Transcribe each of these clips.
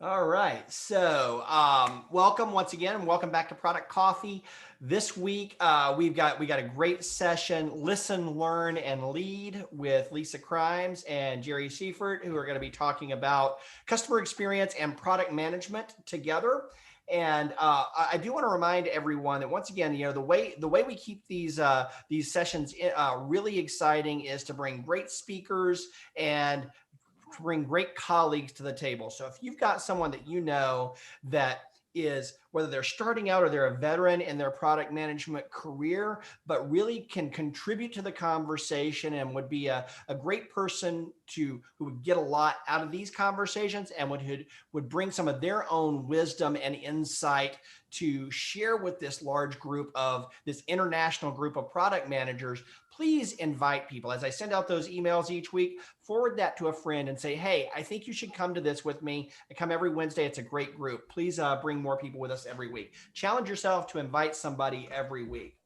All right. So, welcome once again, and welcome back to Product Coffee. This week, we got a great session: listen, learn, and lead with Lisa Crymes and Jerry Seufert, who are going to be talking about customer experience and product management together. And I do want to remind everyone that once again, the way we keep these sessions really exciting is to bring great speakers and bring great colleagues to the table. So if you've got someone that you know that is, whether they're starting out or they're a veteran in their product management career, but really can contribute to the conversation and would be a great person to who would get a lot out of these conversations and would bring some of their own wisdom and insight to share with this international group of product managers. Please invite people. As I send out those emails each week, forward that to a friend and say, hey, I think you should come to this with me. I come every Wednesday. It's a great group. Please bring more people with us every week. Challenge yourself to invite somebody every week.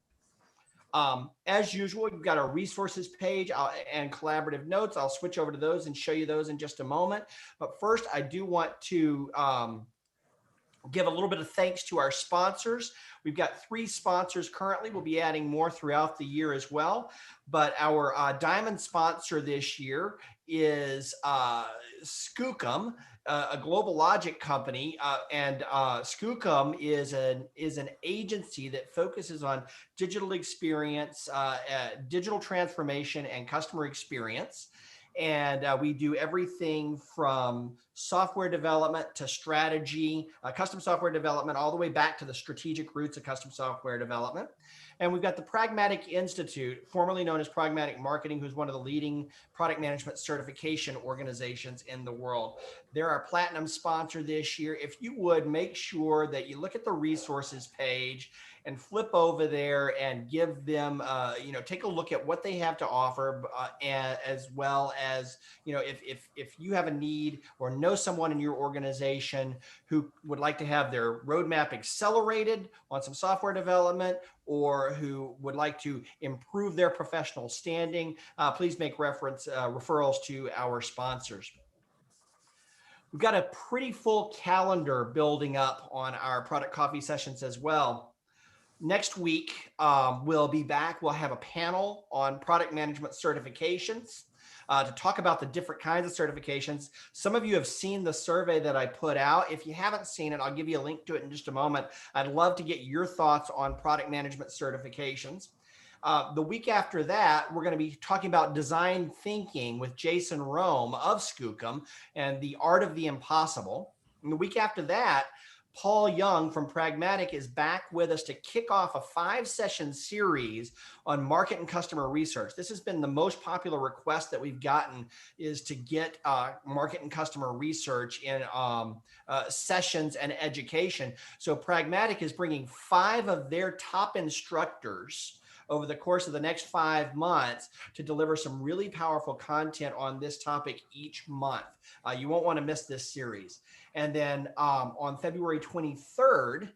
As usual, you've got our resources page and collaborative notes. I'll switch over to those and show you those in just a moment. But first, I do want to give a little bit of thanks to our sponsors. We've got 3 sponsors currently. We'll be adding more throughout the year as well. But our diamond sponsor this year is Skookum, a global logic company. And Skookum is an agency that focuses on digital experience, digital transformation, and customer experience. And we do everything from software development to strategy, custom software development, all the way back to the strategic roots of custom software development. And we've got the Pragmatic Institute, formerly known as Pragmatic Marketing, who's one of the leading product management certification organizations in the world. They're our platinum sponsor this year. If you would, make sure that you look at the resources page and flip over there and give them, take a look at what they have to offer, and as well as, if you have a need or know someone in your organization who would like to have their roadmap accelerated on some software development, or who would like to improve their professional standing, please make referrals to our sponsors. We've got a pretty full calendar building up on our product coffee sessions as well. Next week, we'll be back. We'll have a panel on product management certifications to talk about the different kinds of certifications. Some of you have seen the survey that I put out. If you haven't seen it, I'll give you a link to it in just a moment. I'd love to get your thoughts on product management certifications. The week after that, we're going to be talking about design thinking with Jason Rome of Skookum and the art of the impossible. And the week after that, Paul Young from Pragmatic is back with us to kick off a 5-session series on market and customer research. This has been the most popular request that we've gotten, is to get market and customer research in sessions and education. So Pragmatic is bringing 5 of their top instructors over the course of the next 5 months to deliver some really powerful content on this topic each month. You won't want to miss this series. And then on February 23rd,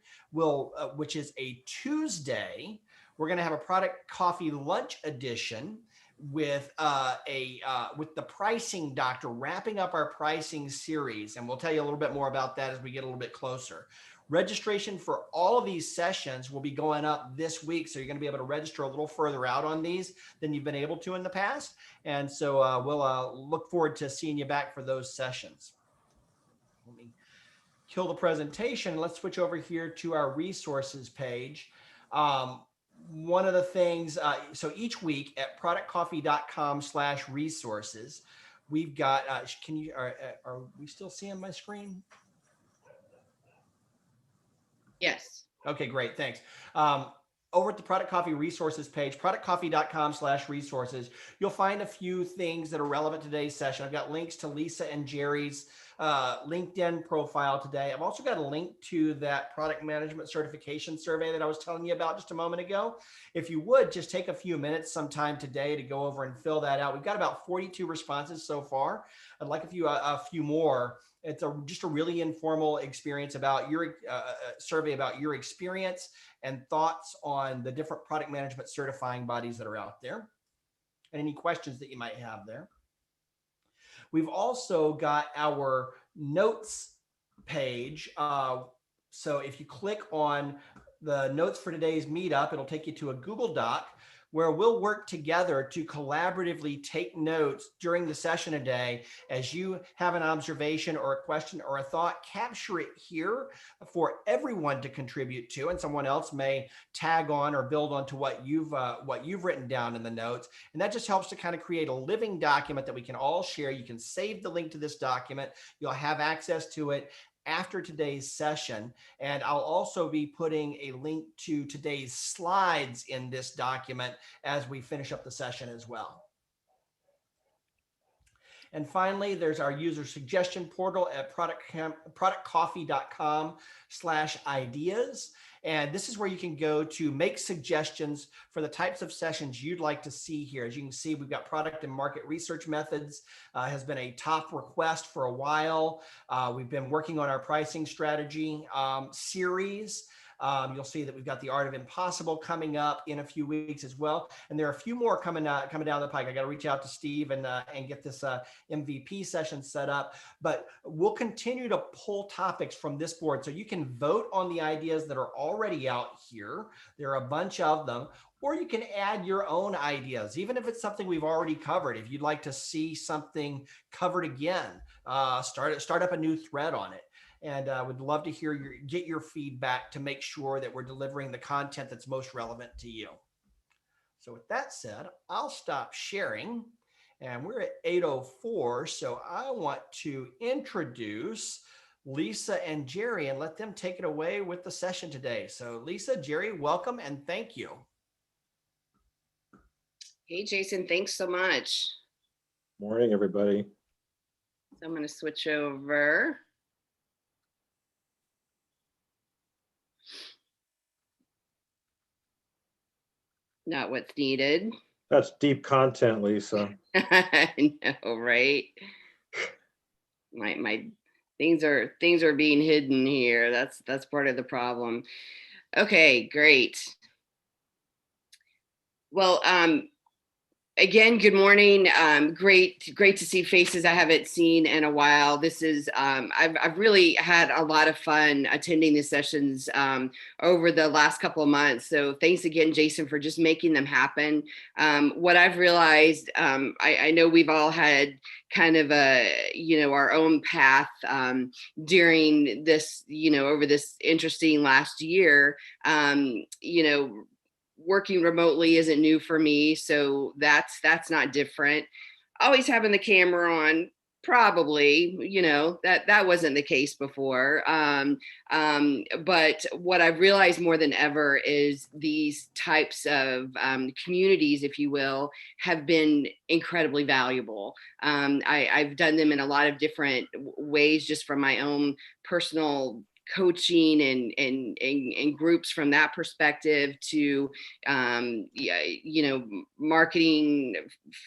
which is a Tuesday, we're going to have a product coffee lunch edition with the pricing doctor, wrapping up our pricing series. And we'll tell you a little bit more about that as we get a little bit closer. Registration for all of these sessions will be going up this week. So you're going to be able to register a little further out on these than you've been able to in the past. And so we'll look forward to seeing you back for those sessions. Let me kill the presentation. Let's switch over here to our resources page. One of the things, so each week at productcoffee.com/resources, we've got, are we still seeing my screen? Yes. Okay, great. Thanks. Over at the Product Coffee resources page, productcoffee.com/resources, you'll find a few things that are relevant to today's session. I've got links to Lisa and Jerry's LinkedIn profile today. I've also got a link to that product management certification survey that I was telling you about just a moment ago. If you would, just take a few minutes sometime today to go over and fill that out. We've got about 42 responses so far. I'd like a few more. It's just a really informal experience about your survey about your experience and thoughts on the different product management certifying bodies that are out there, and any questions that you might have there. We've also got our notes page. So if you click on the notes for today's meetup, it'll take you to a Google Doc where we'll work together to collaboratively take notes during the session today. As you have an observation or a question or a thought, capture it here for everyone to contribute to, and someone else may tag on or build onto what you've written down in the notes. And that just helps to kind of create a living document that we can all share. You can save the link to this document. You'll have access to it after today's session. And I'll also be putting a link to today's slides in this document as we finish up the session as well. And finally, there's our user suggestion portal at productcoffee.com/ideas. And this is where you can go to make suggestions for the types of sessions you'd like to see here. As you can see, we've got product and market research methods has been a top request for a while. We've been working on our pricing strategy series. You'll see that we've got the Art of Impossible coming up in a few weeks as well. And there are a few more coming down the pike. I got to reach out to Steve and get this MVP session set up. But we'll continue to pull topics from this board. So you can vote on the ideas that are already out here. There are a bunch of them. Or you can add your own ideas, even if it's something we've already covered. If you'd like to see something covered again, start up a new thread on it. And would love to get your feedback to make sure that we're delivering the content that's most relevant to you. So with that said, I'll stop sharing. And we're at 8:04. So I want to introduce Lisa and Jerry and let them take it away with the session today. So Lisa, Jerry, welcome and thank you. Hey, Jason, thanks so much. Morning, everybody. So I'm going to switch over. Not what's needed. That's deep content, Lisa. I know, right? My things are being hidden here. That's part of the problem. Okay, great. Well, again, good morning. Great to see faces I haven't seen in a while. This is I've really had a lot of fun attending these sessions over the last couple of months. So thanks again, Jason, for just making them happen. What I've realized, I know we've all had kind of our own path during this, over this interesting last year. Working remotely isn't new for me, so that's not different. Always having the camera on, probably, that wasn't the case before. But what I've realized more than ever is these types of communities, if you will, have been incredibly valuable. I've done them in a lot of different ways, just from my own personal coaching and groups from that perspective, to marketing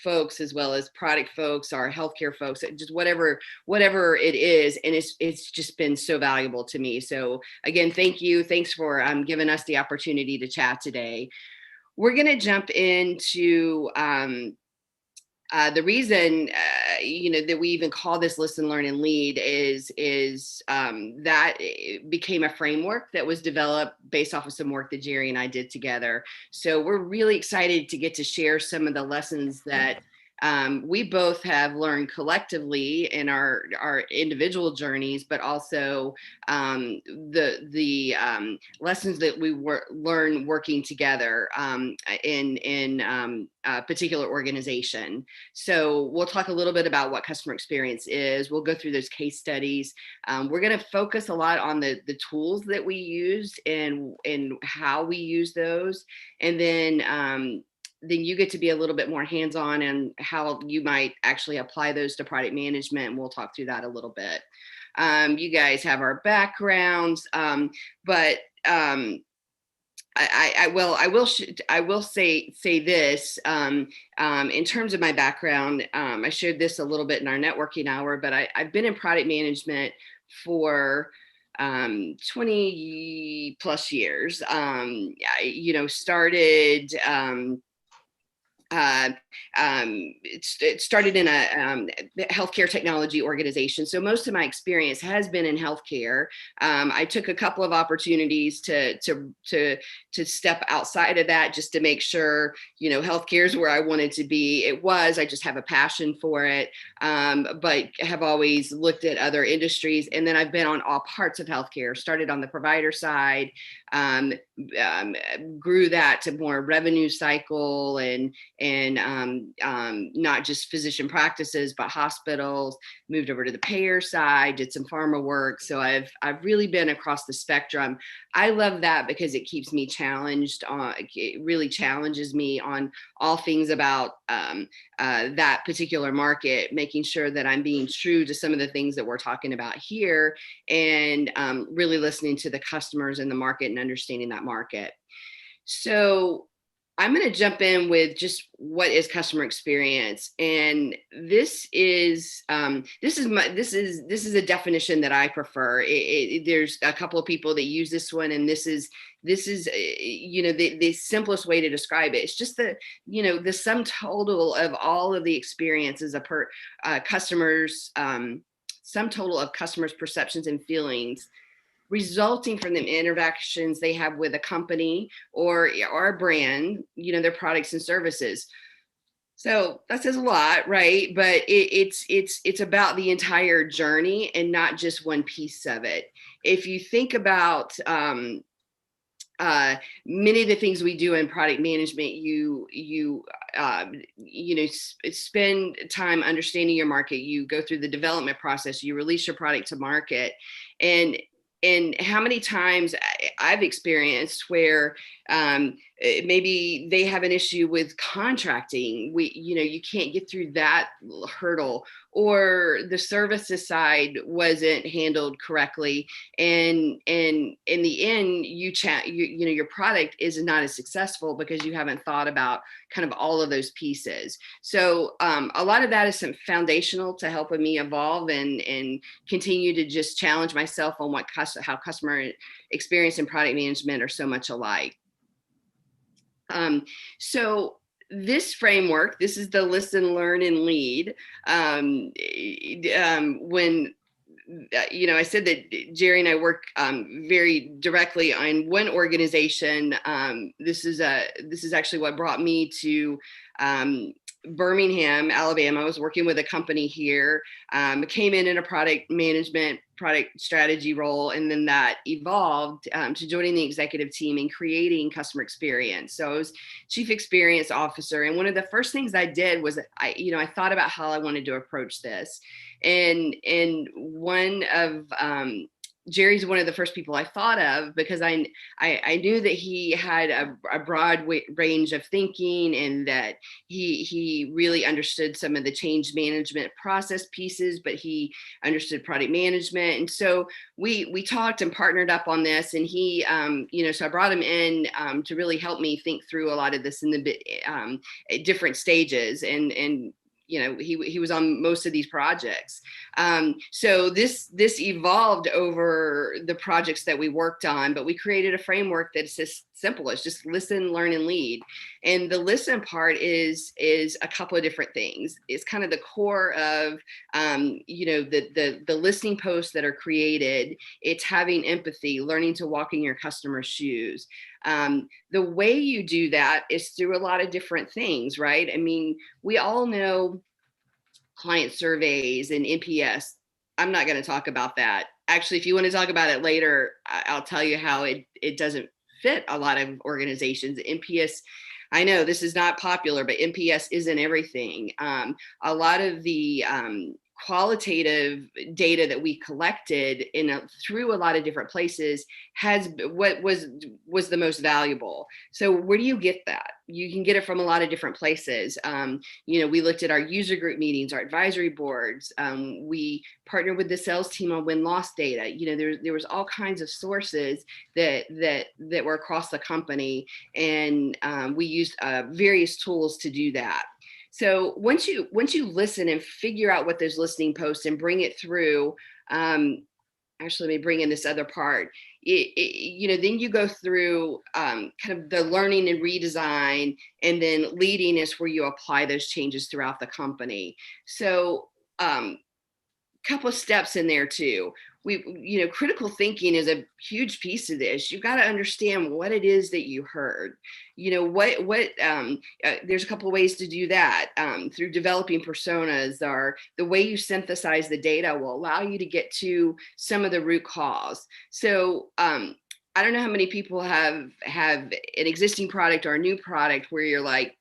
folks as well as product folks, our healthcare folks, just whatever it is. And it's just been so valuable to me. So again, thank you. Thanks for giving us the opportunity to chat today. We're going to jump into the reason, that we even call this Listen, Learn, and Lead is that it became a framework that was developed based off of some work that Jerry and I did together. So we're really excited to get to share some of the lessons that we both have learned collectively in our individual journeys, but also the lessons that we learn working together in a particular organization. So we'll talk a little bit about what customer experience is. We'll go through those case studies. We're going to focus a lot on the tools that we use and how we use those. And then you get to be a little bit more hands-on and how you might actually apply those to product management. And we'll talk through that a little bit. You guys have our backgrounds, but I will say this in terms of my background. I shared this a little bit in our networking hour, but I've been in product management for 20 plus years. Started it started in a healthcare technology organization. So most of my experience has been in healthcare. I took a couple of opportunities to step outside of that just to make sure, healthcare is where I wanted to be. I just have a passion for it, but have always looked at other industries. And then I've been on all parts of healthcare, started on the provider side, grew that to more revenue cycle and not just physician practices, but hospitals, moved over to the payer side, did some pharma work. So I've really been across the spectrum. I love that because it keeps me challenged it really challenges me on all things about that particular market, making sure that I'm being true to some of the things that we're talking about here and really listening to the customers in the market and understanding that market. So I'm going to jump in with just what is customer experience, and this is a definition that I prefer. There's a couple of people that use this one, and this is the simplest way to describe it. It's just the sum total of all of the experiences of customers, sum total of customers' perceptions and feelings resulting from the interactions they have with a company or a brand, their products and services. So that says a lot, right? But it's about the entire journey and not just one piece of it. If you think about many of the things we do in product management, you spend time understanding your market, you go through the development process, you release your product to market, and how many times I've experienced where maybe they have an issue with contracting. You can't get through that hurdle, or the services side wasn't handled correctly, and in the end, your product is not as successful because you haven't thought about kind of all of those pieces. So a lot of that is some foundational to helping me evolve and continue to just challenge myself on how customer experience and product management are so much alike. So this framework, this is the listen, learn, and lead. When I said that Jerry and I work very directly on one organization. This is actually what brought me to Birmingham, Alabama. I was working with a company here, came in a product management, product strategy role, and then that evolved to joining the executive team and creating customer experience. So I was chief experience officer, and one of the first things I did was I thought about how I wanted to approach this, and one of Jerry's one of the first people I thought of because I knew that he had a broad range of thinking, and that he really understood some of the change management process pieces, but he understood product management. And so we talked and partnered up on this, and he, so I brought him in to really help me think through a lot of this in the different stages, and he was on most of these projects. So this evolved over the projects that we worked on, but we created a framework that's as simple as just listen, learn, and lead. And the listen part is a couple of different things. It's kind of the core of, the listening posts that are created. It's having empathy, learning to walk in your customer's shoes. The way you do that is through a lot of different things, right? I mean, we all know client surveys and NPS. I'm not going to talk about that. Actually, if you want to talk about it later, I'll tell you how it doesn't fit a lot of organizations. NPS, I know this is not popular, but NPS isn't everything. A lot of the qualitative data that we collected through a lot of different places has what was the most valuable. So where do you get that? You can get it from a lot of different places. We looked at our user group meetings, our advisory boards. We partnered with the sales team on win-loss data. There was all kinds of sources that were across the company, and we used various tools to do that. So once you listen and figure out what those listening posts and bring it through, actually, let me bring in this other part. Then you go through kind of the learning and redesign, and then leading is where you apply those changes throughout the company. So couple of steps in there too. Critical thinking is a huge piece of this. You've got to understand what it is that you heard. There's a couple of ways to do that through developing personas, or the way you synthesize the data will allow you to get to some of the root cause. So I don't know how many people have an existing product or a new product where you're like,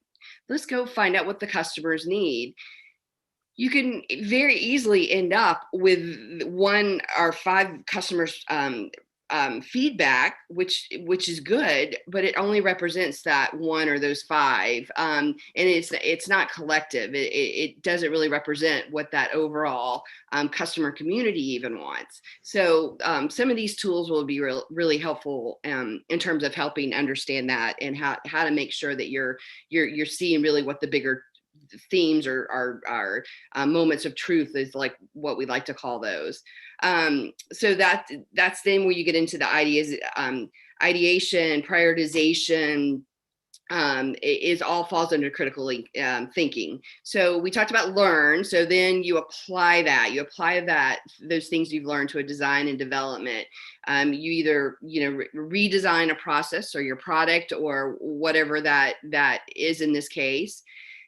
let's go find out what the customers need. You can very easily end up with 1 or 5 customers feedback, which is good, but it only represents that 1 or those 5, and it's not collective. It doesn't really represent what that overall customer community even wants. So some of these tools will be really helpful in terms of helping understand that, and how to make sure that you're seeing really what the bigger themes or moments of truth is, like what we like to call those. So that's then where you get into the ideas, ideation, prioritization. Is all falls under critical thinking. So we talked about learn. So then you apply those things you've learned to a design and development. You either redesign a process or your product or whatever that is in this case.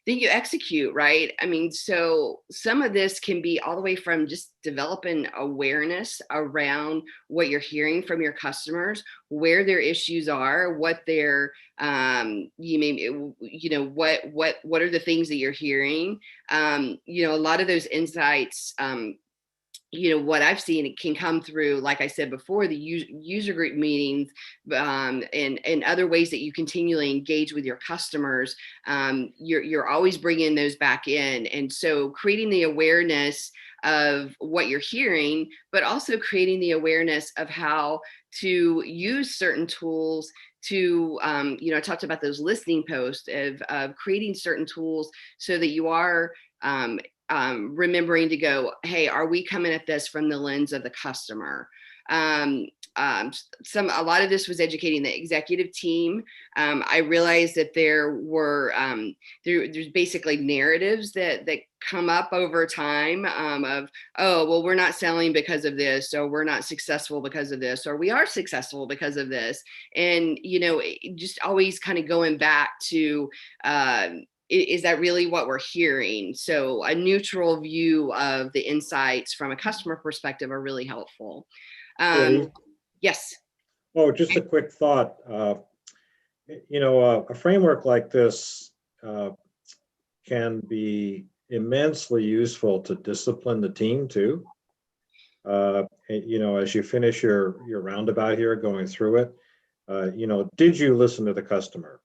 Then you execute, right? I mean, so some of this can be all the way from just developing awareness around what you're hearing from your customers, where their issues are, what their what are the things that you're hearing. A lot of those insights, what I've seen, it can come through, like I said before, the user group meetings, and other ways that you continually engage with your customers. You're always bringing those back in. And so creating the awareness of what you're hearing, but also creating the awareness of how to use certain tools to, I talked about those listening posts of creating certain tools so that you are remembering to go, hey, are we coming at this from the lens of the customer? A lot of this was educating the executive team. I realized that there were there's basically narratives that come up over time of, oh, well, we're not selling because of this, or we're not successful because of this, or we are successful because of this. And just always kind of going back to is that really what we're hearing? So a neutral view of the insights from a customer perspective are really helpful. Yes. Oh, just a quick thought. A framework like this can be immensely useful to discipline the team too. As you finish your roundabout here, going through it, did you listen to the customer?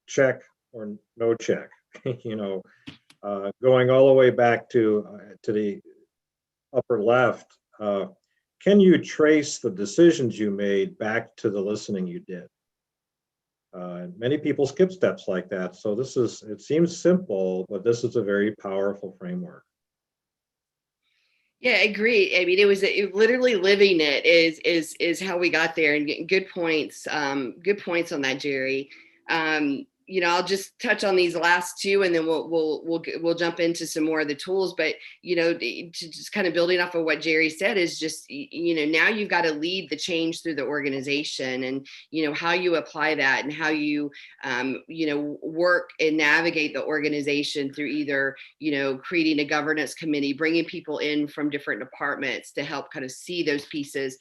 Check or no check? Going all the way back to the upper left, can you trace the decisions you made back to the listening you did? Many people skip steps like that. So it seems simple, but this is a very powerful framework. Yeah, I agree. I mean, it literally living it is how we got there, and good points. Good points on that, Jerry. I'll just touch on these last 2, and then we'll jump into some more of the tools. But just kind of building off of what Jerry said is just now you've got to lead the change through the organization, and how you apply that, and how you work and navigate the organization through either creating a governance committee, bringing people in from different departments to help kind of see those pieces.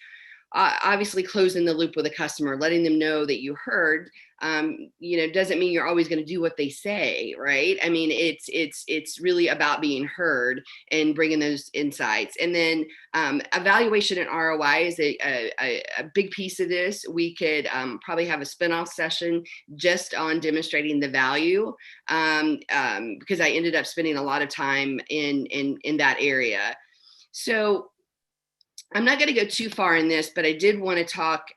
Obviously closing the loop with a customer, letting them know that you heard, doesn't mean you're always going to do what they say, right? I mean, it's really about being heard and bringing those insights. And then evaluation and ROI is a big piece of this. We could probably have a spinoff session just on demonstrating the value, because I ended up spending a lot of time in that area. So I'm not going to go too far in this, but I did want to talk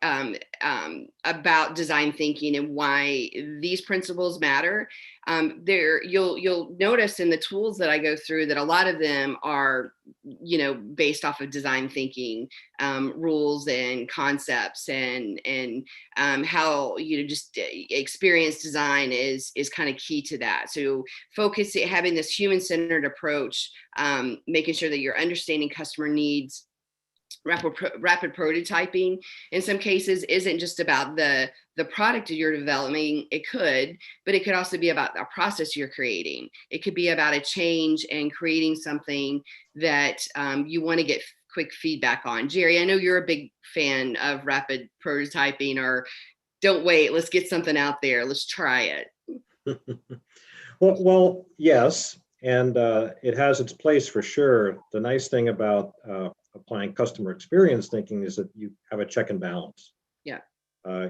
about design thinking and why these principles matter. there you'll notice in the tools that I go through that a lot of them are, based off of design thinking, rules and concepts, and how, just experience design is kind of key to that. So having this human-centered approach, making sure that you're understanding customer needs. Rapid prototyping in some cases isn't just about the product you're developing. But it could also be about a process you're creating. It could be about a change and creating something that you want to get quick feedback on. Jerry, I know you're a big fan of rapid prototyping, or don't wait, let's get something out there, let's try it. Well, yes, and it has its place for sure. The nice thing about applying customer experience thinking is that you have a check and balance. Yeah.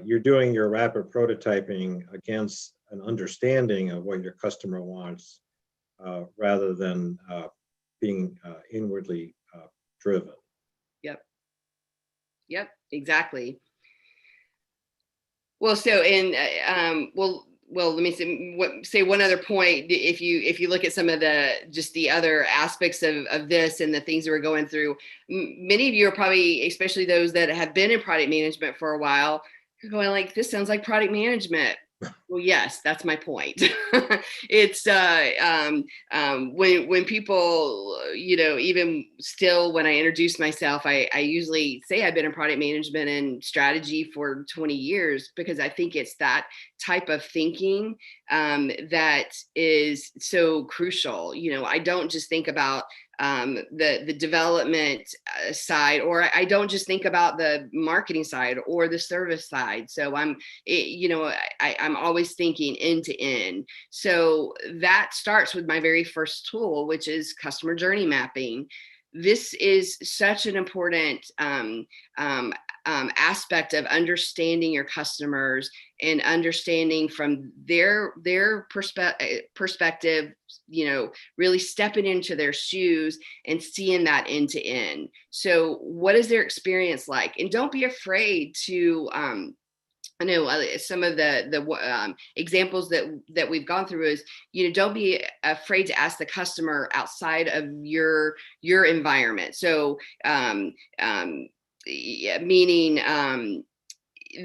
You're doing your rapid prototyping against an understanding of what your customer wants, rather than being inwardly driven. Yep, exactly. Well, so let me say one other point. If you look at some of the other aspects of this and the things that we're going through, many of you are probably, especially those that have been in product management for a while, you're going like, this sounds like product management. Well, yes, that's my point. It's when people, even still, when I introduce myself, I usually say I've been in product management and strategy for 20 years, because I think it's that type of thinking that is so crucial. I don't just think about the development side, or I don't just think about the marketing side or the service side. So I'm always thinking end to end. So that starts with my very first tool, which is customer journey mapping. This is such an important aspect of understanding your customers and understanding from their perspective, really stepping into their shoes and seeing that end to end. So what is their experience like? And don't be afraid to, I know some of the examples that we've gone through is, don't be afraid to ask the customer outside of your environment. So, meaning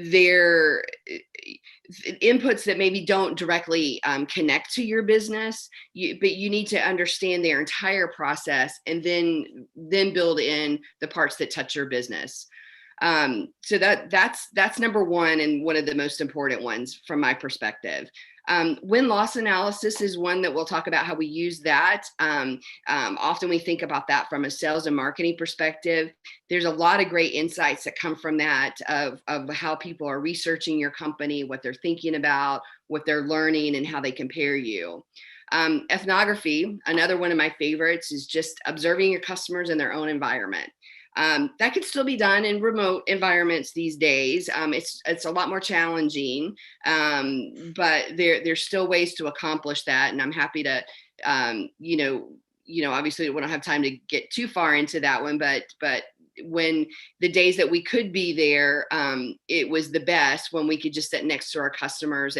their inputs that maybe don't directly connect to your business, but you need to understand their entire process, and then build in the parts that touch your business. So that's number one, and one of the most important ones from my perspective. Win-loss analysis is one that we'll talk about how we use that. Often we think about that from a sales and marketing perspective. There's a lot of great insights that come from that, of how people are researching your company, what they're thinking about, what they're learning, and how they compare you. Ethnography, another one of my favorites, is just observing your customers in their own environment. That can still be done in remote environments these days. It's a lot more challenging, but there's still ways to accomplish that. And I'm happy to, obviously we don't have time to get too far into that one, but when the days that we could be there, it was the best when we could just sit next to our customers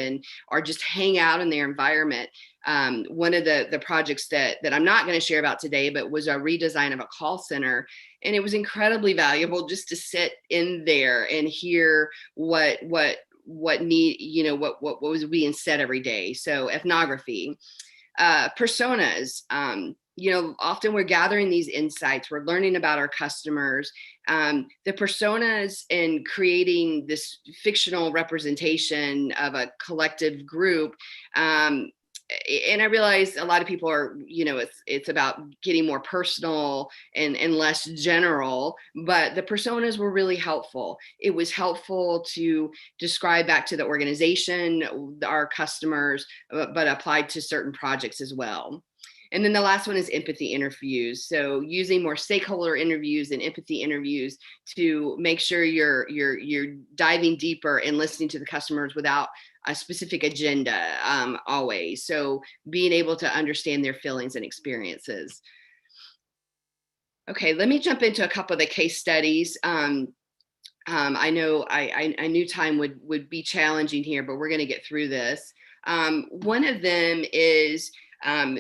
or just hang out in their environment. One of the projects that I'm not going to share about today, but was a redesign of a call center. And it was incredibly valuable just to sit in there and hear what was being said every day. So ethnography, personas, often we're gathering these insights, we're learning about our customers, the personas, and creating this fictional representation of a collective group. And I realize a lot of people are, it's about getting more personal and less general, but the personas were really helpful. It was helpful to describe back to the organization, our customers, but applied to certain projects as well. And then the last one is empathy interviews. So using more stakeholder interviews and empathy interviews to make sure you're diving deeper and listening to the customers without a specific agenda, always. So being able to understand their feelings and experiences. Okay, let me jump into a couple of the case studies. I know I knew time would be challenging here, but we're going to get through this. One of them is,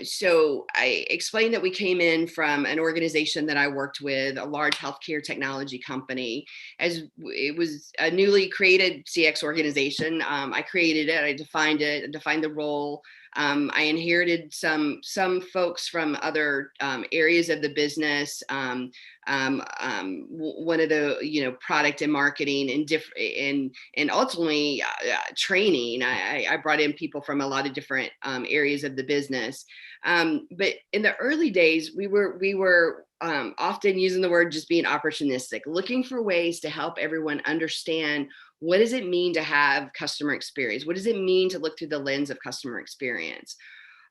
so I explained that we came in from an organization that I worked with, a large healthcare technology company, as it was a newly created CX organization. I created it, I defined it, defined the role. I inherited some folks from other areas of the business. One of the product and marketing and ultimately training. I brought in people from a lot of different areas of the business. But in the early days, we were often using the word just being opportunistic, looking for ways to help everyone understand, what does it mean to have customer experience? What does it mean to look through the lens of customer experience?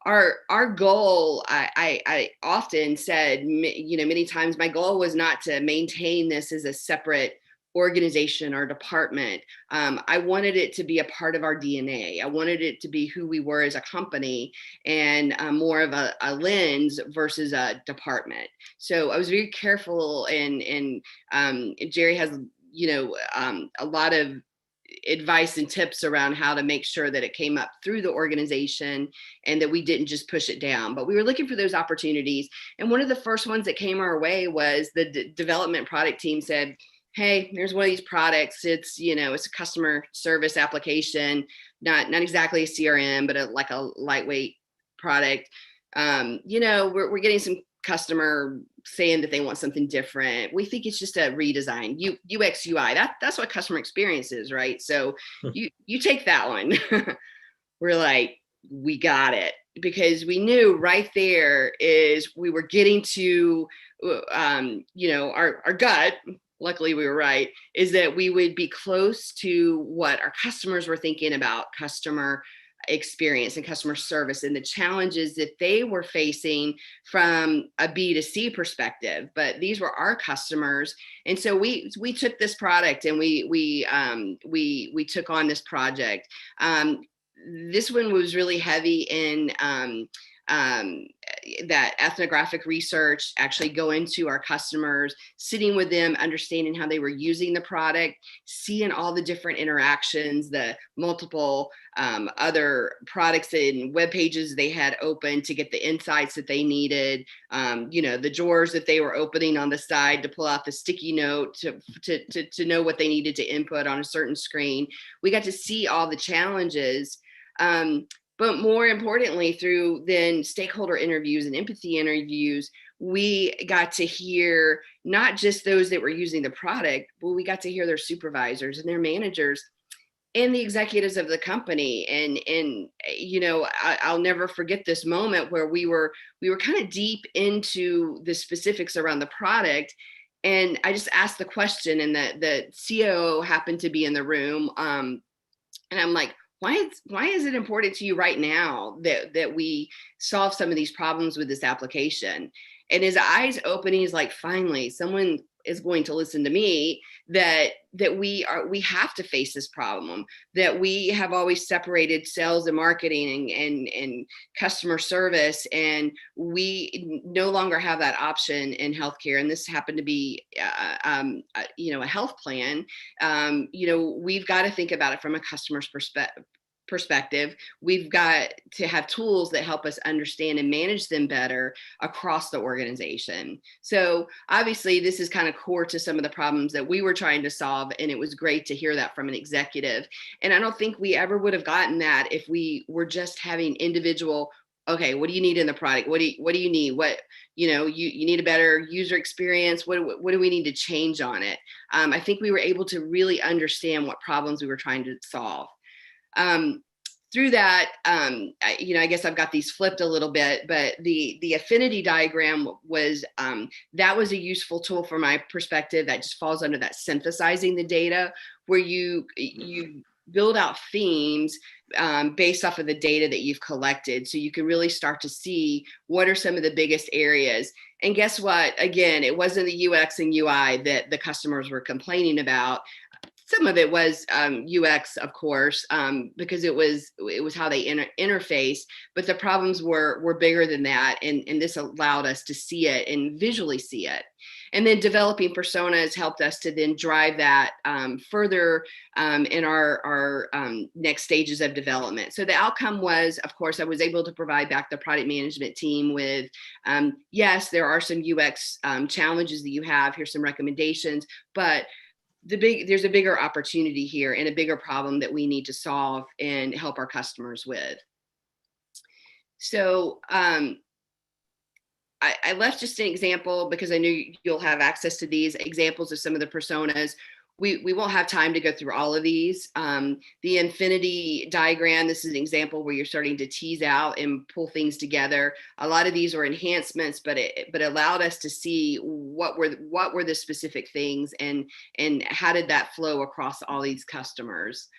Our goal, I often said, many times, my goal was not to maintain this as a separate organization or department. I wanted it to be a part of our DNA. I wanted it to be who we were as a company, and more of a lens versus a department. So I was very careful, and Jerry has a lot of advice and tips around how to make sure that it came up through the organization and that we didn't just push it down, but we were looking for those opportunities. And one of the first ones that came our way was the development product team said, hey, there's one of these products. It's, it's a customer service application, not exactly a CRM, but like a lightweight product. We're getting some customer saying that they want something different. We think it's just a redesign, UX, UI. That's what customer experience is, right? So you take that one. We're like, we got it, because we knew right there is we were getting to, our gut. Luckily, we were right, is that we would be close to what our customers were thinking about customer experience and customer service and the challenges that they were facing from a B2C perspective. But these were our customers. And so we took this product and we took on this project. This one was really heavy in that ethnographic research, actually going to our customers, sitting with them, understanding how they were using the product, seeing all the different interactions, the multiple other products and web pages they had open to get the insights that they needed, the drawers that they were opening on the side to pull out the sticky note to know what they needed to input on a certain screen. We got to see all the challenges. But more importantly, through then stakeholder interviews and empathy interviews, we got to hear not just those that were using the product, but we got to hear their supervisors and their managers and the executives of the company. And I'll never forget this moment where we were kind of deep into the specifics around the product. And I just asked the question, and the COO happened to be in the room. And I'm like, why is it important to you right now that we solve some of these problems with this application? And his eyes open, he's like, finally, someone is going to listen to me, that we have to face this problem, that we have always separated sales and marketing and customer service, and we no longer have that option in healthcare. And this happened to be a health plan. We've got to think about it from a customer's perspective. We've got to have tools that help us understand and manage them better across the organization. So obviously this is kind of core to some of the problems that we were trying to solve. And it was great to hear that from an executive. And I don't think we ever would have gotten that if we were just having individual, okay, what do you need in the product? What do you need? What, you need a better user experience. What do we need to change on it? I think we were able to really understand what problems we were trying to solve. Through that, I guess I've got these flipped a little bit, but the affinity diagram was, that was a useful tool from my perspective. That just falls under that synthesizing the data, where you build out themes based off of the data that you've collected. So you can really start to see what are some of the biggest areas. And guess what? Again, it wasn't the UX and UI that the customers were complaining about. Some of it was UX, of course, because it was how they interface, but the problems were bigger than that. And this allowed us to see it and visually see it. And then developing personas helped us to then drive that further in our next stages of development. So the outcome was, of course, I was able to provide back the product management team with, yes, there are some UX challenges that you have. Here's some recommendations, but there's a bigger opportunity here and a bigger problem that we need to solve and help our customers with. So I left just an example because I knew you'll have access to these examples of some of the personas. We won't have time to go through all of these. The infinity diagram, this is an example where you're starting to tease out and pull things together. A lot of these were enhancements, but it allowed us to see what were the specific things and how did that flow across all these customers.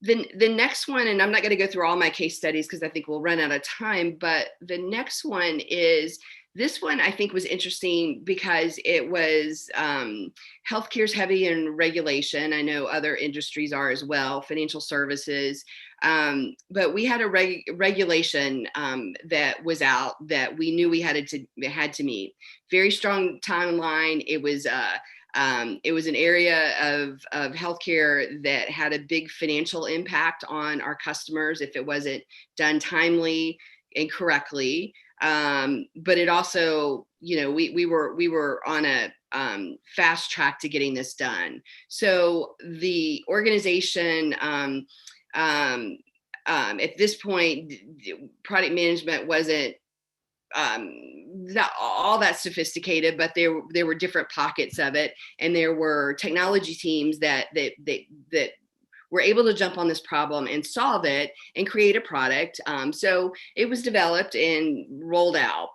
The next one, and I'm not going to go through all my case studies because I think we'll run out of time, but the next one is, this one I think was interesting because it was healthcare's heavy in regulation. I know other industries are as well, financial services. But we had a regulation that was out that we knew we had to meet. Very strong timeline. It was an area of healthcare that had a big financial impact on our customers if it wasn't done timely and correctly. But it also, we were on a fast track to getting this done. So the organization at this point, product management wasn't not all that sophisticated, but there were different pockets of it, and there were technology teams that were able to jump on this problem and solve it and create a product. So it was developed and rolled out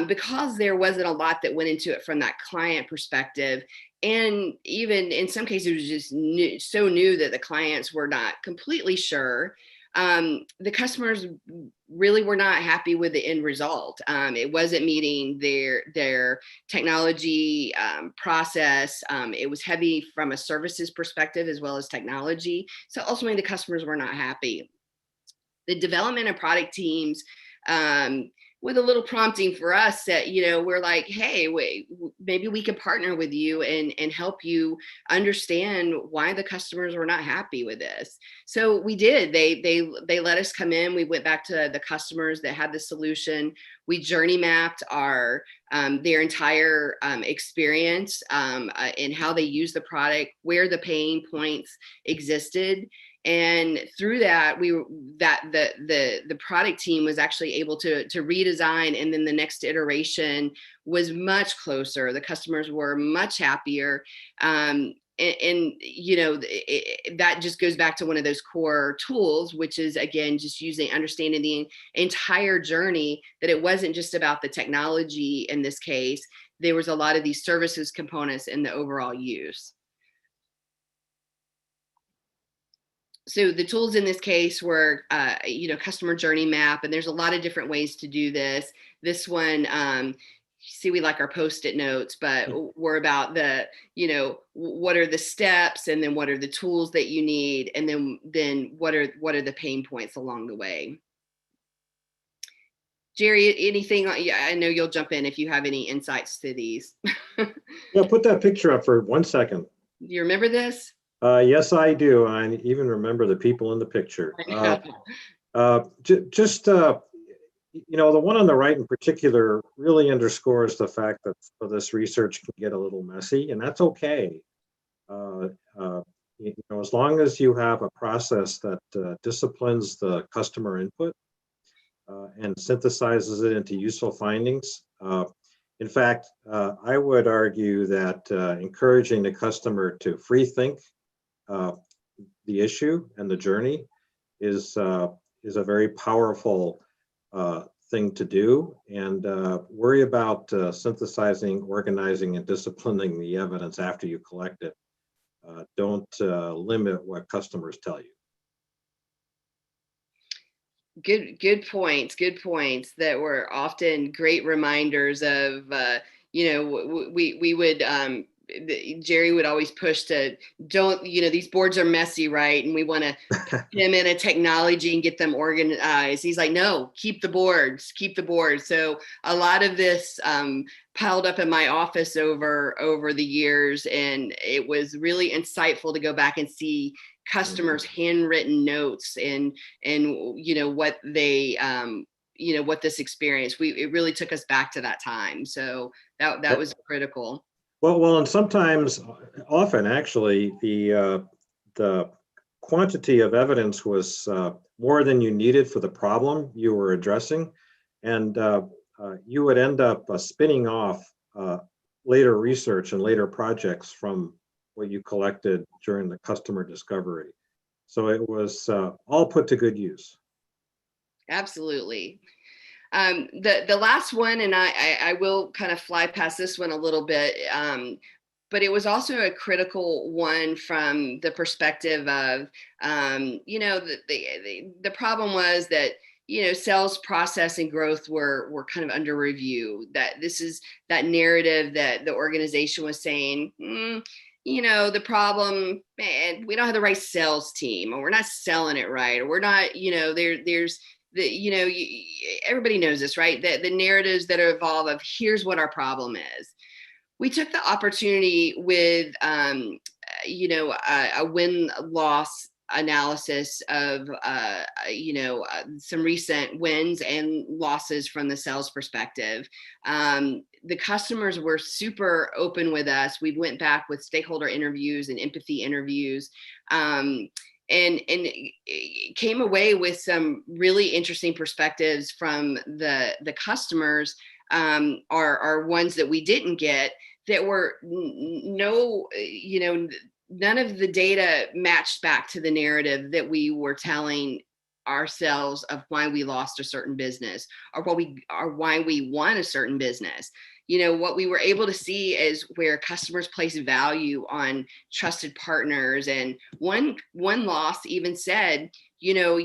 because there wasn't a lot that went into it from that client perspective. And even in some cases, it was just so new that the clients were not completely sure. The customers really were not happy with the end result. It wasn't meeting their technology process. It was heavy from a services perspective as well as technology. So ultimately the customers were not happy. The development and product teams, with a little prompting for us that, we're like, hey, wait, maybe we could partner with you and help you understand why the customers were not happy with this. So we did. They let us come in. We went back to the customers that had the solution. We journey mapped their entire experience and how they use the product, where the pain points existed. And through that, the product team was actually able to redesign, and then the next iteration was much closer. The customers were much happier. That just goes back to one of those core tools, which is, again, just understanding the entire journey, that it wasn't just about the technology in this case. There was a lot of these services components in the overall use. So the tools in this case were, customer journey map, and there's a lot of different ways to do this. This one, see, we like our Post-it notes, but we're about what are the steps, and then what are the tools that you need, and then what are the pain points along the way. Jerry, anything? I know you'll jump in if you have any insights to these. Yeah, put that picture up for 1 second. Do you remember this? Yes, I do. I even remember the people in the picture. The one on the right in particular really underscores the fact that this research can get a little messy, and that's okay. As long as you have a process that disciplines the customer input and synthesizes it into useful findings. In fact, I would argue that encouraging the customer to free think the issue and the journey is a very powerful thing to do, and worry about synthesizing, organizing, and disciplining the evidence after you collect it. Don't limit what customers tell you. Good points that were often great reminders of, we would, Jerry would always push to these boards are messy, right? And we want to put them in a technology and get them organized. He's like, no, keep the boards. So a lot of this piled up in my office over the years, and it was really insightful to go back and see customers' handwritten notes and what they what this experience. It really took us back to that time, so that was critical. Well, and sometimes, often actually, the quantity of evidence was more than you needed for the problem you were addressing, and you would end up spinning off later research and later projects from what you collected during the customer discovery. So it was all put to good use. Absolutely. The last one, and I will kind of fly past this one a little bit, but it was also a critical one from the perspective of, the problem was that, sales process and growth were kind of under review. That this is that narrative that the organization was saying, the problem, man, we don't have the right sales team, or we're not selling it right, or we're not, there's everybody knows this, right? The narratives that evolve of here's what our problem is. We took the opportunity with, a win-loss analysis of, some recent wins and losses from the sales perspective. The customers were super open with us. We went back with stakeholder interviews and empathy interviews. And came away with some really interesting perspectives from the customers, are ones that we didn't get, that were none of the data matched back to the narrative that we were telling ourselves of why we lost a certain business, or why we won a certain business. What we were able to see is where customers place value on trusted partners. And one loss even said, because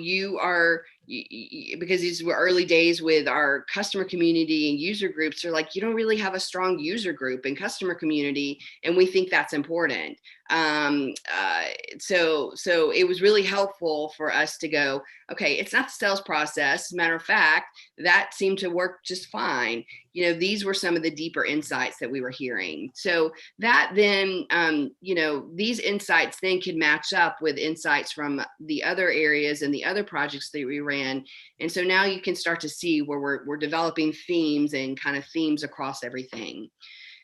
these were early days with our customer community and user groups, they're like, you don't really have a strong user group and customer community, and we think that's important. So it was really helpful for us to go, okay, it's not the sales process. Matter of fact, that seemed to work just fine. These were some of the deeper insights that we were hearing. So that then, these insights then could match up with insights from the other areas and the other projects that we ran. And so now you can start to see where we're developing themes and kind of themes across everything.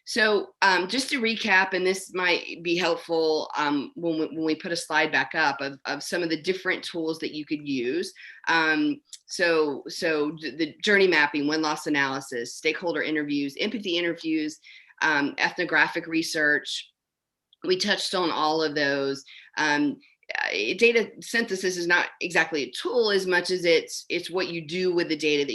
So just to recap, and this might be helpful when we put a slide back up of some of the different tools that you could use. So the journey mapping, win-loss analysis, stakeholder interviews, empathy interviews, ethnographic research. We touched on all of those. Data synthesis is not exactly a tool as much as it's what you do with the data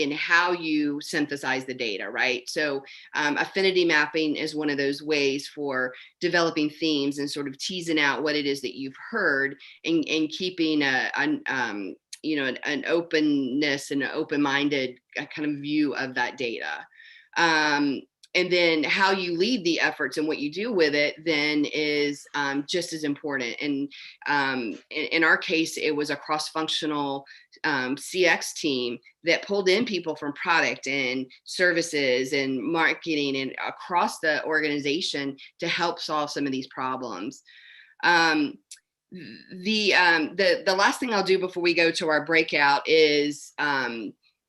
and how you synthesize the data, right? So affinity mapping is one of those ways for developing themes and sort of teasing out what it is that you've heard, and keeping an openness and an open-minded kind of view of that data. And then how you lead the efforts and what you do with it then is just as important. And in our case, it was a cross-functional CX team that pulled in people from product and services and marketing and across the organization to help solve some of these problems. The last thing I'll do before we go to our breakout is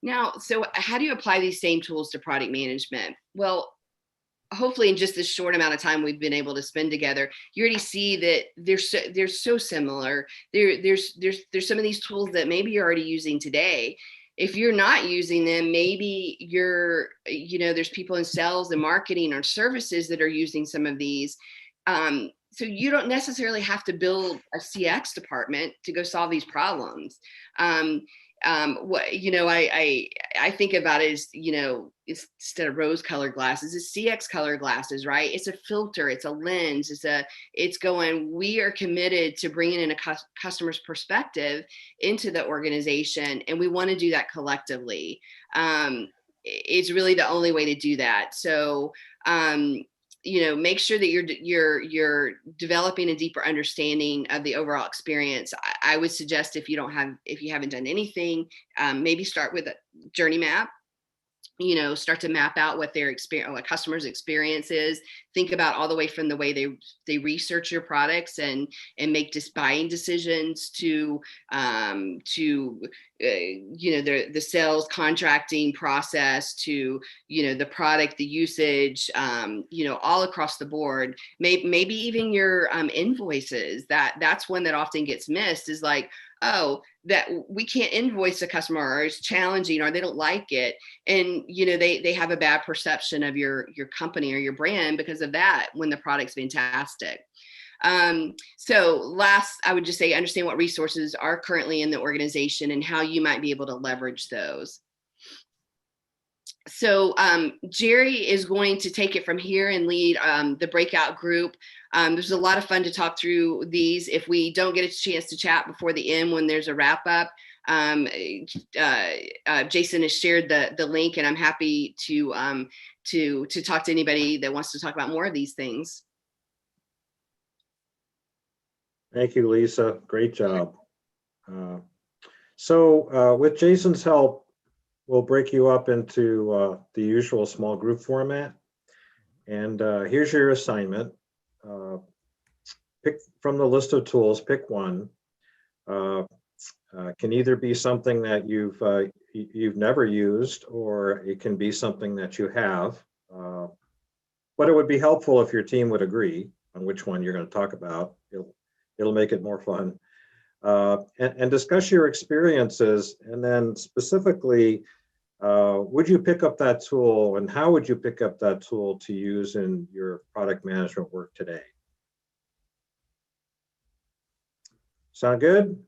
now, so how do you apply these same tools to product management? Well, hopefully in just this short amount of time we've been able to spend together, you already see that they're so similar. There's some of these tools that maybe you're already using today. If you're not using them, maybe there's people in sales and marketing or services that are using some of these. So you don't necessarily have to build a CX department to go solve these problems. I think about it as, instead of rose colored glasses, it's CX colored glasses, right? It's a filter, it's a lens, we are committed to bringing in a customer's perspective into the organization. And we want to do that collectively. It's really the only way to do that. So, make sure that you're developing a deeper understanding of the overall experience. I would suggest if you haven't done anything, maybe start with a journey map. start to map out what their experience, what customers' experience is. Think about all the way from the way they research your products and make buying decisions to the sales contracting process to the product, the usage, all across the board. Maybe even your invoices. That's one that often gets missed, is like, oh, that we can't invoice a customer, or it's challenging, or they don't like it, and they have a bad perception of your company or your brand because of that, when the product's fantastic. So last, I would just say, understand what resources are currently in the organization and how you might be able to leverage those. So Jerry is going to take it from here and lead the breakout group. There's a lot of fun to talk through these. If we don't get a chance to chat before the end when there's a wrap up, Jason has shared the link, and I'm happy to talk to anybody that wants to talk about more of these things. Thank you, Lisa. Great job. So with Jason's help, we'll break you up into the usual small group format. And here's your assignment. Pick from the list of tools, pick one. Can either be something that you've never used, or it can be something that you have. But it would be helpful if your team would agree on which one you're going to talk about. It'll make it more fun. And discuss your experiences, and then specifically, would you pick up that tool, and how would you pick up that tool to use in your product management work today? Sound good?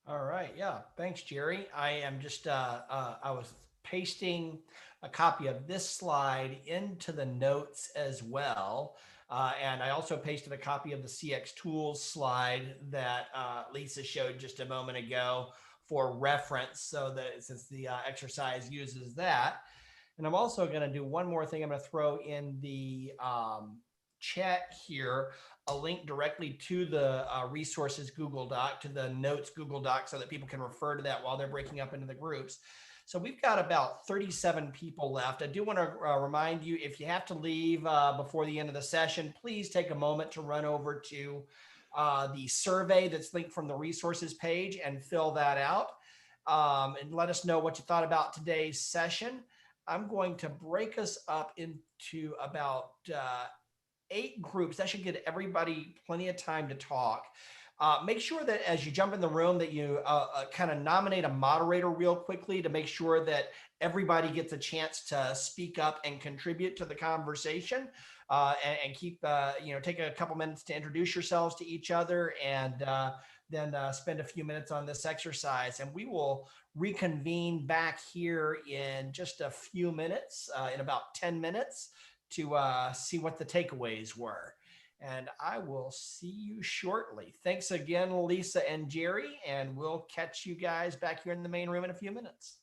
All right. Yeah. Thanks, Jerry. I am just, I was pasting a copy of this slide into the notes as well. And I also pasted a copy of the CX Tools slide that Lisa showed just a moment ago for reference, so that since the exercise uses that. And I'm also going to do one more thing. I'm going to throw in the chat here a link directly to the resources Google Doc, to the notes Google Doc, so that people can refer to that while they're breaking up into the groups. So we've got about 37 people left. I do want to remind you, if you have to leave before the end of the session, please take a moment to run over to the survey that's linked from the resources page and fill that out, and let us know what you thought about today's session. I'm going to break us up into about 8 groups. That should give everybody plenty of time to talk. Make sure that as you jump in the room that you kind of nominate a moderator real quickly to make sure that everybody gets a chance to speak up and contribute to the conversation, and keep, take a couple minutes to introduce yourselves to each other, and then spend a few minutes on this exercise. And we will reconvene back here in just a few minutes, in about 10 minutes, to see what the takeaways were. And I will see you shortly. Thanks again, Lisa and Jerry, and we'll catch you guys back here in the main room in a few minutes.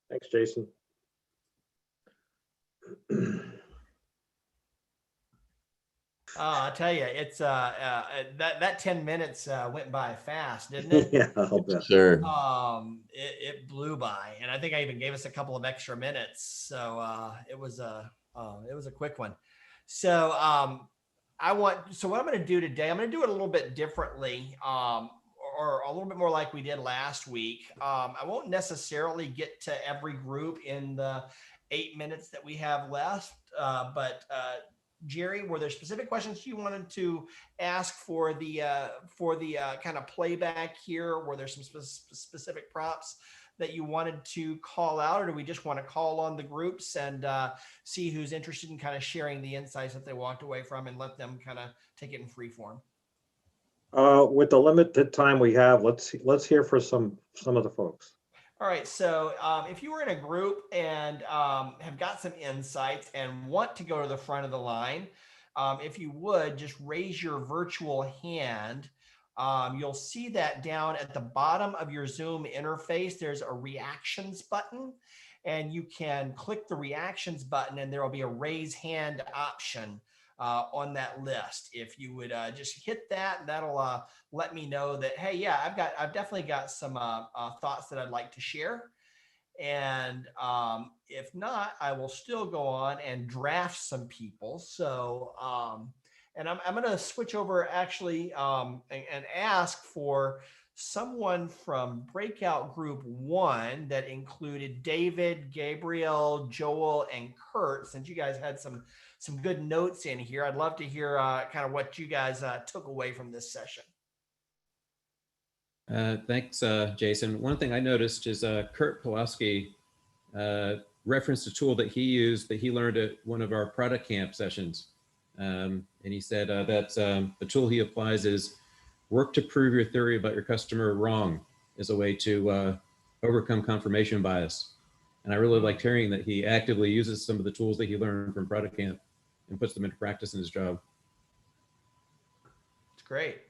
Thanks, Jason. I tell you, it's that 10 minutes went by fast, didn't it? Yeah, I'll bet. Sure. It blew by, and I think I even gave us a couple of extra minutes. So it was a quick one. So what I'm going to do today, I'm going to do it a little bit differently, or a little bit more like we did last week. I won't necessarily get to every group in the 8 minutes that we have left, but Jerry, were there specific questions you wanted to ask for the kind of playback here? Were there some specific prompts that you wanted to call out, or do we just want to call on the groups and see who's interested in kind of sharing the insights that they walked away from, and let them kind of take it in free form? With the limited time we have, let's hear for some of the folks. All right. So if you were in a group and have got some insights and want to go to the front of the line, if you would just raise your virtual hand. You'll see that down at the bottom of your Zoom interface, there's a reactions button, and you can click the reactions button and there will be a raise hand option on that list. If you would just hit that, that'll let me know that, hey, yeah, I've definitely got some thoughts that I'd like to share. And if not, I will still go on and draft some people. So, and I'm going to switch over actually and ask for someone from Breakout Group 1 that included David, Gabriel, Joel, and Kurt. Since you guys had some good notes in here, I'd love to hear kind of what you guys took away from this session. Thanks, Jason. One thing I noticed is Kurt Pulaski referenced a tool that he used that he learned at one of our product camp sessions. And he said that the tool he applies is work to prove your theory about your customer wrong as a way to overcome confirmation bias. And I really liked hearing that he actively uses some of the tools that he learned from product camp and puts them into practice in his job. It's great.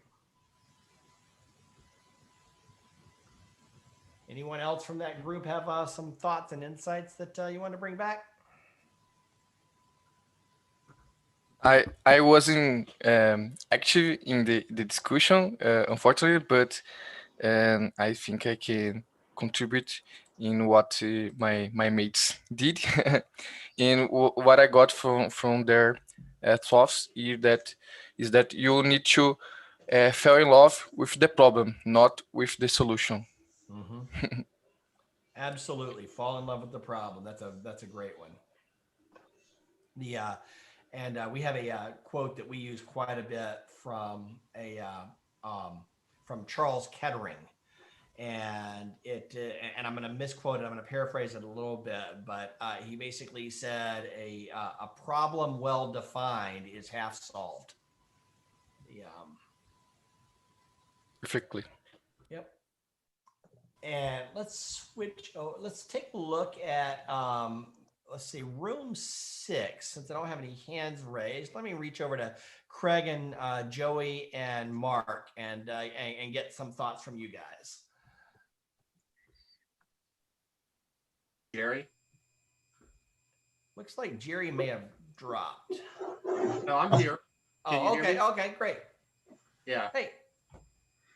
Anyone else from that group have some thoughts and insights that you want to bring back? I wasn't active in the discussion, unfortunately, but I think I can contribute in what my mates did. And what I got from their thoughts is that you need to fall in love with the problem, not with the solution. Mm-hmm. Absolutely, fall in love with the problem. That's a great one. The and we have a quote that we use quite a bit from from Charles Kettering, and and I'm going to misquote it. I'm going to paraphrase it a little bit, but he basically said a problem well defined is half solved. Perfectly. Yep. And let's switch. Oh, let's take a look at let's see, room 6. Since I don't have any hands raised, let me reach over to Craig and Joey and Mark and get some thoughts from you guys. Jerry? Looks like Jerry may have dropped. No, I'm here. Can you hear me? Okay, great. Yeah. Hey.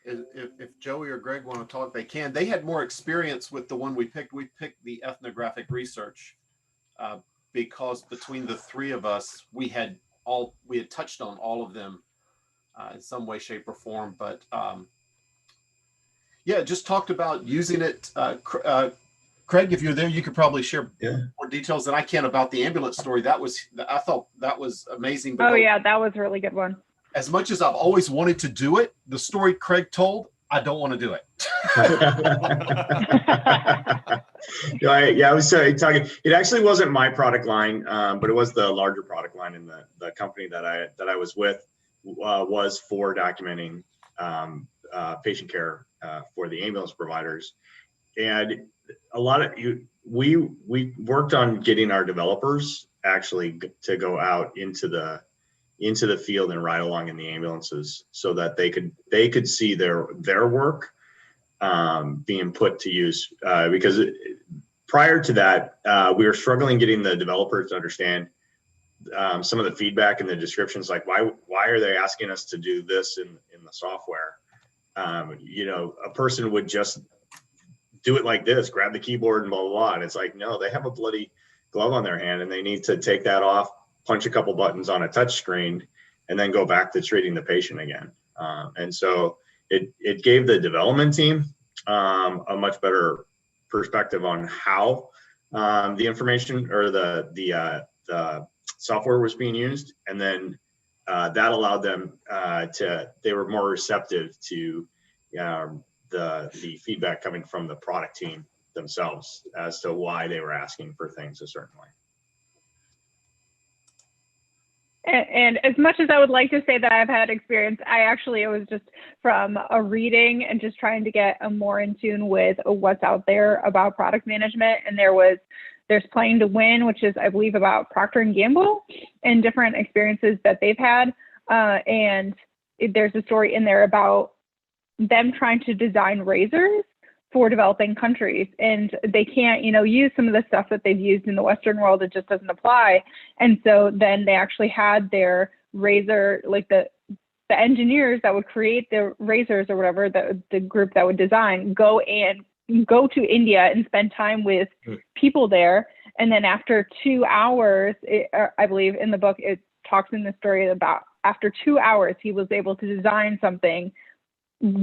If Joey or Greg want to talk, they can. They had more experience with the one we picked. We picked the ethnographic research because between the three of us, we had touched on all of them in some way, shape, or form. But yeah, just talked about using it. Craig, if you're there, you could probably share more details than I can about the ambulance story. I thought that was amazing. Oh yeah, that was a really good one. As much as I've always wanted to do it, the story Craig told, I don't want to do it. I was talking. It actually wasn't my product line, but it was the larger product line in the company that I was with was for documenting patient care for the ambulance providers, and a lot of we worked on getting our developers actually to go out into the field and ride along in the ambulances so that they could see their work being put to use, because prior to that we were struggling getting the developers to understand some of the feedback and the descriptions, like why are they asking us to do this in the software. A person would just do it like this, grab the keyboard and blah blah blah, and it's like, no, they have a bloody glove on their hand and they need to take that off, punch a couple buttons on a touch screen, and then go back to treating the patient again. And so it gave the development team a much better perspective on how the information or the software was being used. And then that allowed them they were more receptive to the feedback coming from the product team themselves as to why they were asking for things a certain way. And as much as I would like to say that I've had experience, it was just from a reading and just trying to get more in tune with what's out there about product management. And there's Playing to Win, which is, I believe, about Procter & Gamble and different experiences that they've had. And there's a story in there about them trying to design razors for developing countries, and they can't use some of the stuff that they've used in the Western world. It just doesn't apply. And so then they actually had their razor, like the engineers that would create the razors or whatever, the group that would design, go and go to India and spend time with people there. And then after 2 hours, I believe in the book, it talks in the story about after 2 hours, he was able to design something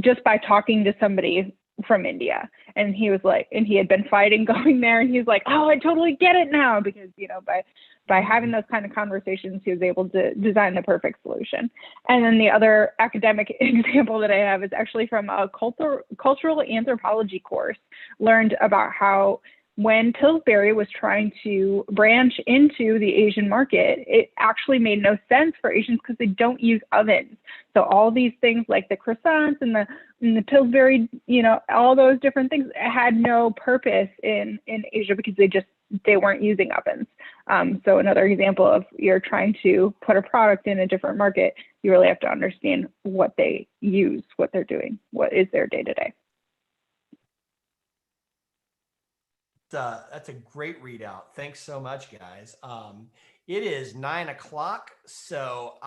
just by talking to somebody from India. And he was like, and he had been fighting going there, and he's like, oh, I totally get it now, because, you know, by having those kind of conversations, he was able to design the perfect solution. And then the other academic example that I have is actually from a cultural anthropology course. Learned about how when Pillsbury was trying to branch into the Asian market, it actually made no sense for Asians because they don't use ovens. So all these things like the croissants and the Pillsbury, you know, all those different things had no purpose in Asia because they weren't using ovens. So another example of you're trying to put a product in a different market, you really have to understand what they use, what they're doing, what is their day-to-day. That's a great readout. Thanks so much, guys. It is 9 o'clock. So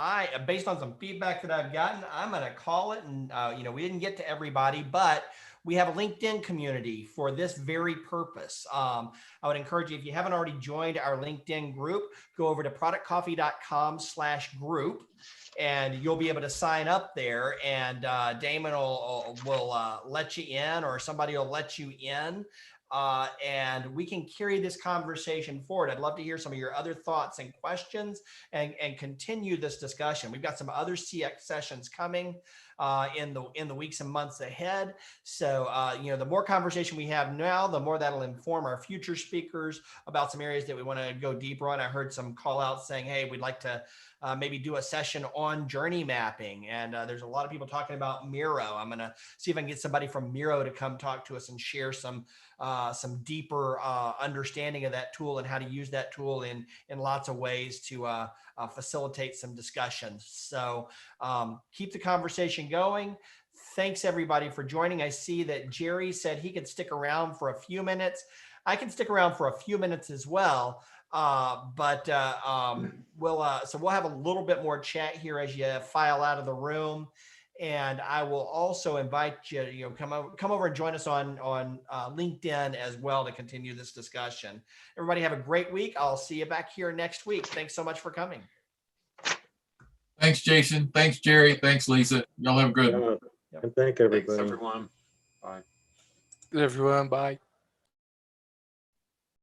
based on some feedback that I've gotten, I'm going to call it. And, you know, we didn't get to everybody, but we have a LinkedIn community for this very purpose. I would encourage you, if you haven't already joined our LinkedIn group, go over to productcoffee.com/group. And you'll be able to sign up there, and Damon will let you in, or somebody will let you in. And we can carry this conversation forward. I'd love to hear some of your other thoughts and questions, and continue this discussion. We've got some other CX sessions coming in the weeks and months ahead. So, you know, the more conversation we have now, the more that'll inform our future speakers about some areas that we want to go deeper on. I heard some call outs saying, hey, we'd like to maybe do a session on journey mapping. And there's a lot of people talking about Miro. I'm going to see if I can get somebody from Miro to come talk to us and share some deeper understanding of that tool and how to use that tool in lots of ways to facilitate some discussions. So keep the conversation going. Thanks everybody for joining. I see that Jerry said he could stick around for a few minutes. I can stick around for a few minutes as well. We'll have a little bit more chat here as you file out of the room. And I will also invite you to come over and join us on LinkedIn as well to continue this discussion. Everybody have a great week. I'll see you back here next week. Thanks so much for coming. Thanks, Jason. Thanks, Jerry. Thanks, Lisa. Y'all have a good one. And thank everybody. Thanks, everyone. Bye. Everyone, bye.